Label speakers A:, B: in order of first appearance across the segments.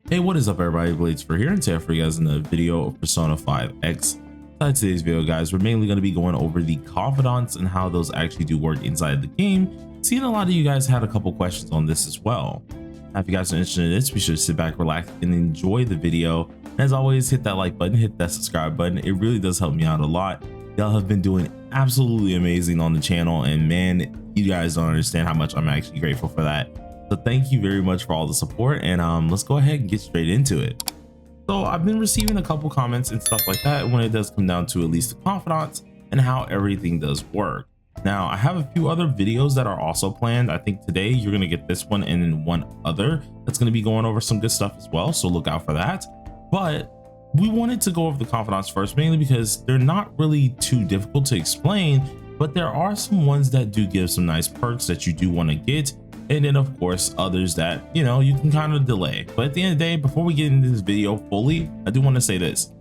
A: Hey, what is up everybody, Blades for here, and today for you guys in the video of Persona 5X. Inside today's video, guys, we're mainly going to be going over the confidants and how those actually do work inside the game. Seeing a lot of you guys had a couple questions on this as well. Now, if you guys are interested in this, be sure to sit back, relax, and enjoy the video. And as always, hit that like button, hit that subscribe button. It really does help me out a lot. Y'all have been doing absolutely amazing on the channel, and man, you guys don't understand how much I'm actually grateful for that. So thank you very much for all the support, and let's go ahead and get straight into it. So I've been receiving a couple comments and stuff like that when it does come down to at least the confidants and how everything does work. Now I have a few other videos that are also planned. I think today you're going to get this one and then one other that's going to be going over some good stuff as well, so look out for that. But we wanted to go over the confidants first, mainly because they're not really too difficult to explain, but there are some ones that do give some nice perks that you do want to get. And then of course others that, you know, you can kind of delay. But at the end of the day, before we get into this video fully, I do want to say this: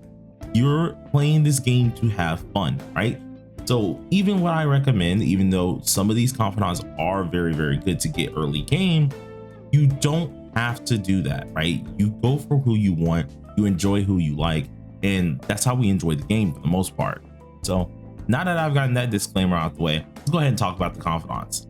A: you're playing this game to have fun, right? So even what I recommend, even though some of these confidants are very, very good to get early game, you don't have to do that, right? You go for who you want, you enjoy who you like, and that's how we enjoy the game for the most part. So now that I've gotten that disclaimer out the way, let's go ahead and talk about the confidants.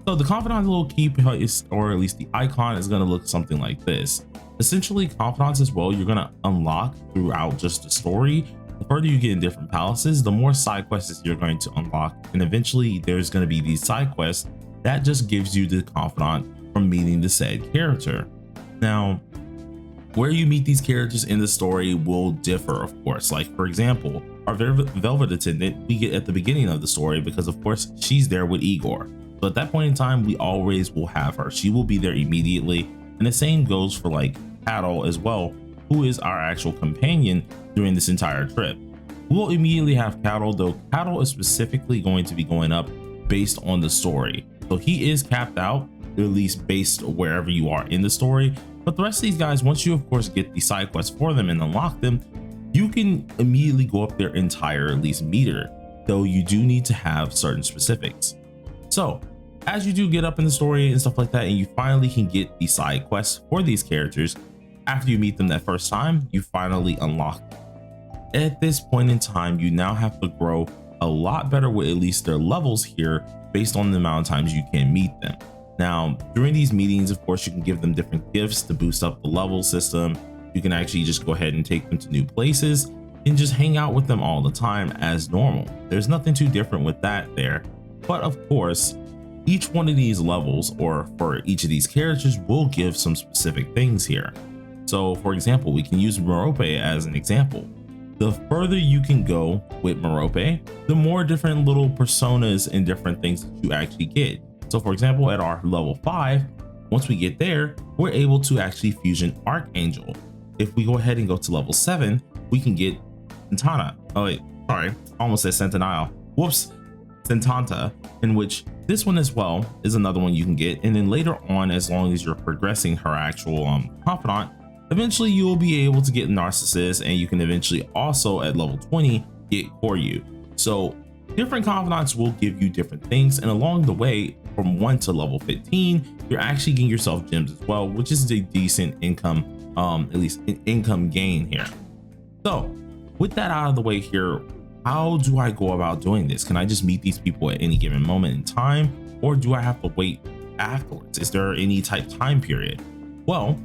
A: So the confidant's little key piece, or at least the icon, is going to look something like this. Essentially, confidants as well, you're going to unlock throughout just the story. The further you get in different palaces, the more side quests you're going to unlock, and eventually there's going to be these side quests that just gives you the confidant from meeting the said character. Now, where you meet these characters in the story will differ, of course. Like for example, our Velvet attendant we get at the beginning of the story because of course she's there with Igor. So at that point in time, we always will have her. She will be there immediately. And the same goes for like Paddle as well, who is our actual companion during this entire trip. We'll immediately have Cattle, though Cattle is specifically going to be going up based on the story. So he is capped out, at least based wherever you are in the story. But the rest of these guys, once you of course get the side quests for them and unlock them, you can immediately go up their entire at least meter, though you do need to have certain specifics. So as you do get up in the story and stuff like that, and you finally can get the side quests for these characters, after you meet them that first time, you finally unlock them. At this point in time, you now have to grow a lot better with at least their levels here based on the amount of times you can meet them. Now, during these meetings, of course, you can give them different gifts to boost up the level system. You can actually just go ahead and take them to new places and just hang out with them all the time as normal. There's nothing too different with that there. But of course, each one of these levels, or for each of these characters, will give some specific things here. So for example, we can use Merope as an example. The further you can go with Merope, the more different little personas and different things that you actually get. So for example, at our level 5, once we get there, we're able to actually fusion Archangel. If we go ahead and go to level 7, we can get Santana. Oh wait, sorry, I almost said Centennial. Whoops, Santanta, in which this one as well is another one you can get. And then later on, as long as you're progressing her actual confidant, eventually you will be able to get Narcissus, and you can eventually also at level 20 get Koryu. So different confidants will give you different things, and along the way from 1 to level 15, you're actually getting yourself gems as well, which is a decent income, at least income gain here. So with that out of the way here, how do I go about doing this? Can I just meet these people at any given moment in time, or do I have to wait afterwards? Is there any type time period? Well,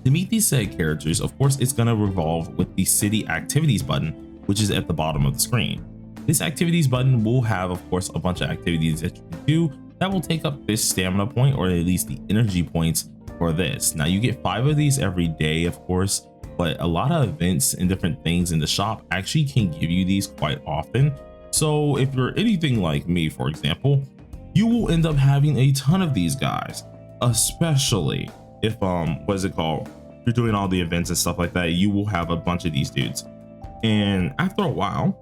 A: to meet these said characters, of course, it's going to revolve with the city activities button, which is at the bottom of the screen. This activities button will have, of course, a bunch of activities that you can do that will take up this stamina point, or at least the energy points for this. Now you get 5 of these every day, of course, but a lot of events and different things in the shop actually can give you these quite often. So if you're anything like me, for example, you will end up having a ton of these guys, especially if what is it called, you're doing all the events and stuff like that. You will have a bunch of these dudes, and after a while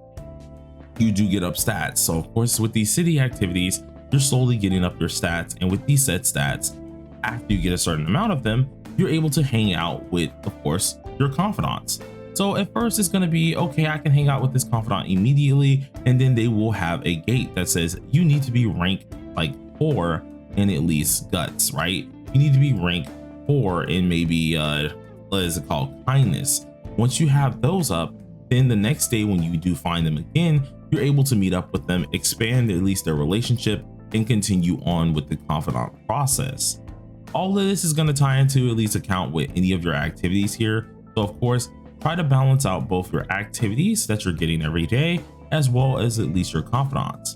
A: you do get up stats. So of course, with these city activities, you're slowly getting up your stats, and with these set stats, after you get a certain amount of them, you're able to hang out with, of course, your confidants. So at first it's going to be okay, I can hang out with this confidant immediately, and then they will have a gate that says you need to be rank like 4 in at least guts, right? You need to be rank 4 in maybe what is it called, kindness. Once you have those up, then the next day when you do find them again, you're able to meet up with them, expand at least their relationship, and continue on with the confidant process. All of this is going to tie into at least account with any of your activities here. So of course, try to balance out both your activities that you're getting every day, as well as at least your confidants.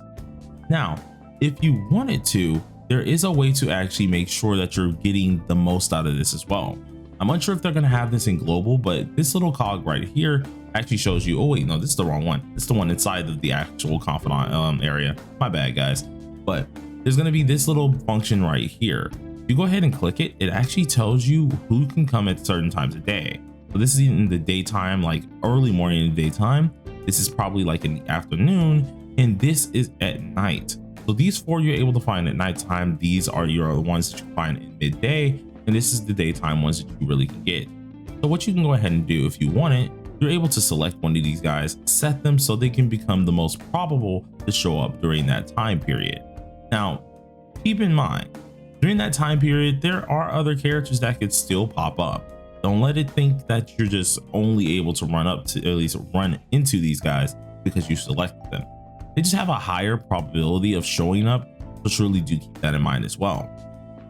A: Now, if you wanted to, there is a way to actually make sure that you're getting the most out of this as well. I'm unsure if they're going to have this in global, but this little cog right here actually shows you, oh wait, no, this is the wrong one. It's the one inside of the actual confidant area. My bad, guys. But there's going to be this little function right here. If you go ahead and click it, it actually tells you who can come at certain times of day. So this is in the daytime, like early morning and daytime. This is probably like in the afternoon, and this is at night. So these 4 you're able to find at nighttime. These are your ones that you find in midday, and this is the daytime ones that you really can get. So what you can go ahead and do, if you want it, you're able to select one of these guys, set them so they can become the most probable to show up during that time period. Now, keep in mind, during that time period, there are other characters that could still pop up. Don't let it think that you're just only able to run up to, at least run into these guys because you selected them. They just have a higher probability of showing up, so surely do keep that in mind as well.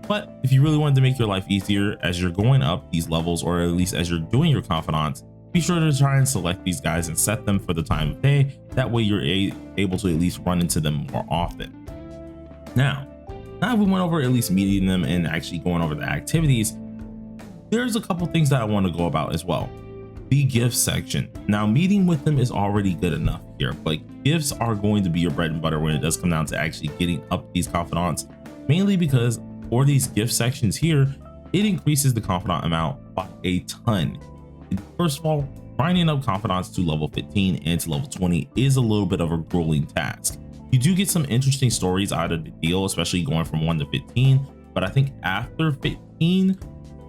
A: But if you really wanted to make your life easier as you're going up these levels, or at least as you're doing your confidants, be sure to try and select these guys and set them for the time of day. That way you're able to at least run into them more often. Now we went over at least meeting them and actually going over the activities. There's a couple things that I want to go about as well. The gift section. Now, meeting with them is already good enough here, but gifts are going to be your bread and butter when it does come down to actually getting up these confidants, mainly because for these gift sections here, it increases the confidant amount by a ton. First of all, grinding up confidants to level 15 and to level 20 is a little bit of a grueling task. You do get some interesting stories out of the deal, especially going from 1 to 15, but I think after 15,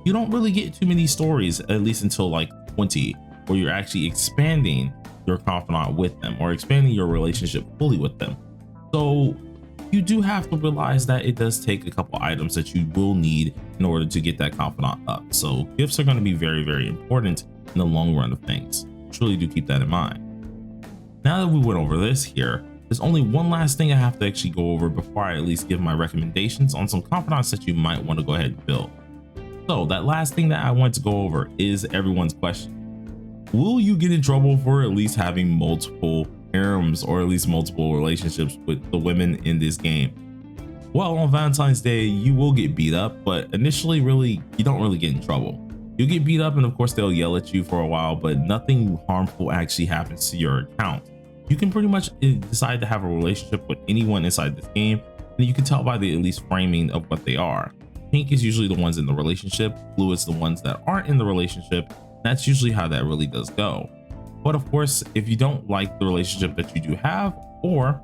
A: you don't really get too many stories, at least until like 20, where you're actually expanding your confidant with them or expanding your relationship fully with them. So you do have to realize that it does take a couple items that you will need in order to get that confidant up. So gifts are going to be very, very important in the long run of things. Truly do keep that in mind. Now that we went over this here, there's only one last thing I have to actually go over before I at least give my recommendations on some confidants that you might want to go ahead and build. So that last thing that I want to go over is everyone's question. Will you get in trouble for at least having multiple harems or at least multiple relationships with the women in this game? Well, on Valentine's Day, you will get beat up, but initially really, you don't really get in trouble. You'll get beat up and of course they'll yell at you for a while, but nothing harmful actually happens to your account. You can pretty much decide to have a relationship with anyone inside this game, and you can tell by the at least framing of what they are. Pink is usually the ones in the relationship, blue is the ones that aren't in the relationship. That's usually how that really does go. But of course, if you don't like the relationship that you do have, or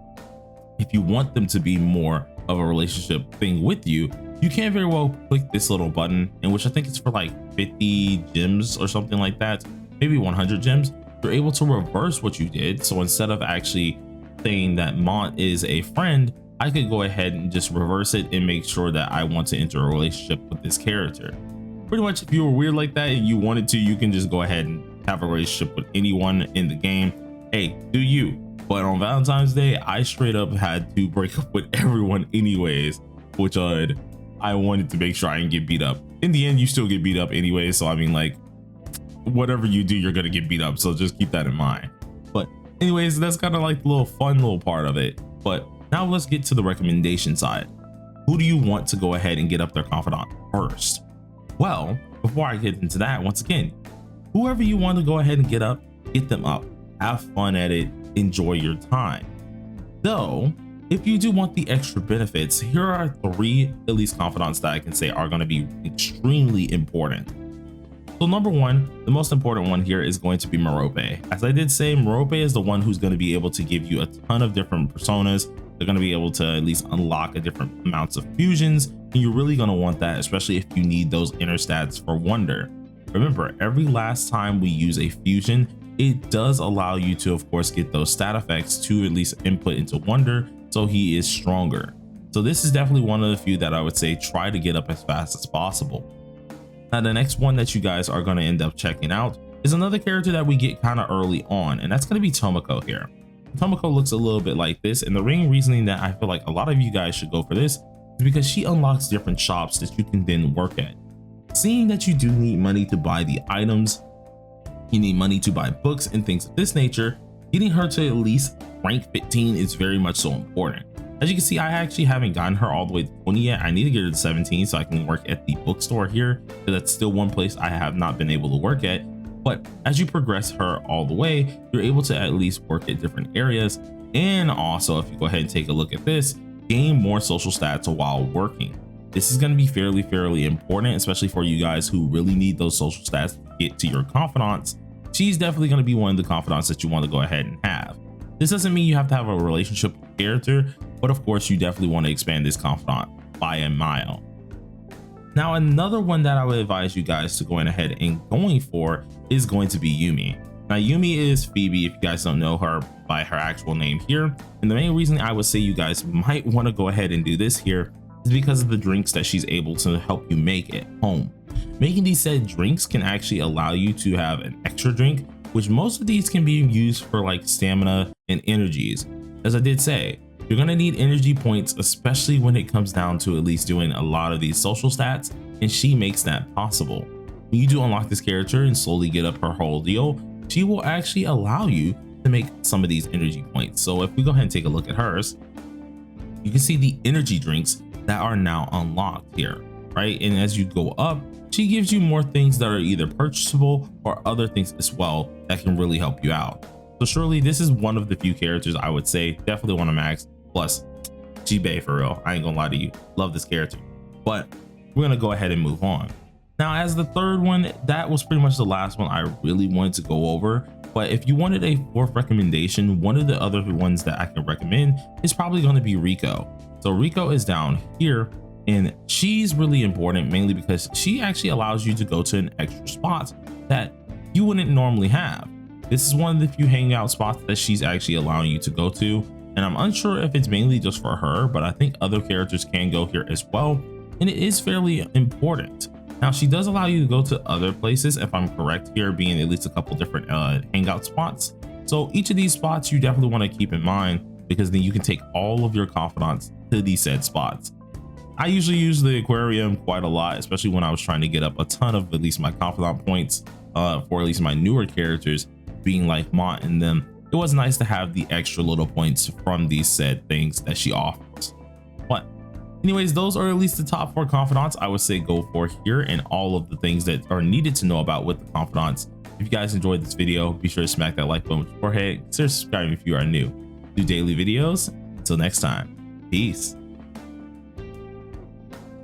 A: if you want them to be more of a relationship thing with you, you can very well click this little button, in which I think it's for like 50 gems or something like that, maybe 100 gems. You're able to reverse what you did. So instead of actually saying that Mont is a friend, I could go ahead and just reverse it and make sure that I want to enter a relationship with this character. Pretty much, if you were weird like that and you wanted to, you can just go ahead and have a relationship with anyone in the game. Hey, do you? But on Valentine's Day, I straight up had to break up with everyone anyways, which I wanted to make sure I didn't get beat up. In the end, you still get beat up anyway. So I mean, like, whatever you do, you're gonna get beat up. So just keep that in mind. But anyways, that's kind of like the little fun little part of it. But now let's get to the recommendation side. Who do you want to go ahead and get up their confidant first? Well, before I get into that, once again, whoever you want to go ahead and get up, get them up. Have fun at it. Enjoy your time. Though, if you do want the extra benefits, here are 3 at least confidants that I can say are going to be extremely important. So number 1, the most important one here is going to be Merope. As I did say, Merope is the one who's going to be able to give you a ton of different personas. They're going to be able to at least unlock a different amounts of fusions, and you're really going to want that, especially if you need those inner stats for Wonder. Remember, every last time we use a fusion, it does allow you to, of course, get those stat effects to at least input into Wonder, so he is stronger. So this is definitely one of the few that I would say try to get up as fast as possible. Now, the next one that you guys are going to end up checking out is another character that we get kind of early on, and that's going to be Tomoko here. Tomoko looks a little bit like this, and the main reasoning that I feel like a lot of you guys should go for this is because she unlocks different shops that you can then work at. Seeing that you do need money to buy the items, you need money to buy books and things of this nature, getting her to at least rank 15 is very much so important. As you can see, I actually haven't gotten her all the way to 20 yet. I need to get her to 17 so I can work at the bookstore here. So that's still one place I have not been able to work at. But as you progress her all the way, you're able to at least work at different areas. And also, if you go ahead and take a look at this, gain more social stats while working. This is going to be fairly important, especially for you guys who really need those social stats to get to your confidants. She's definitely going to be one of the confidants that you want to go ahead and have. This doesn't mean you have to have a relationship with the character, but of course you definitely want to expand this confidant by a mile. Now, another one that I would advise you guys to go ahead and going for is going to be Yumi. Now, Yumi is Phoebe, if you guys don't know her by her actual name here. And the main reason I would say you guys might want to go ahead and do this here is because of the drinks that she's able to help you make at home. Making these said drinks can actually allow you to have an extra drink, which most of these can be used for like stamina and energies. As I did say, you're going to need energy points, especially when it comes down to at least doing a lot of these social stats, and she makes that possible. When you do unlock this character and slowly get up her whole deal, she will actually allow you to make some of these energy points. So if we go ahead and take a look at hers, you can see the energy drinks that are now unlocked here, right? And as you go up, she gives you more things that are either purchasable or other things as well that can really help you out. So surely this is one of the few characters I would say definitely want to max. Plus, she bae for real. I ain't gonna lie to you. Love this character. But we're gonna go ahead and move on. Now, as the third one, that was pretty much the last one I really wanted to go over. But if you wanted a fourth recommendation, one of the other ones that I can recommend is probably going to be Rico. So Rico is down here, and she's really important mainly because she actually allows you to go to an extra spot that you wouldn't normally have. This is one of the few hangout spots that she's actually allowing you to go to, and I'm unsure if it's mainly just for her, but I think other characters can go here as well, and it is fairly important. Now, she does allow you to go to other places, if I'm correct here, being at least a couple different hangout spots. So each of these spots you definitely want to keep in mind, because then you can take all of your confidants to these said spots. I usually use the aquarium quite a lot, especially when I was trying to get up a ton of at least my confidant points for at least my newer characters, being like Mont and them. It was nice to have the extra little points from these said things that she offers. But anyways, those are at least the top 4 confidants I would say go for here, and all of the things that are needed to know about with the confidants. If you guys enjoyed this video, be sure to smack that like button with your forehead. Consider subscribing if you are new. Do daily videos. Until next time, peace.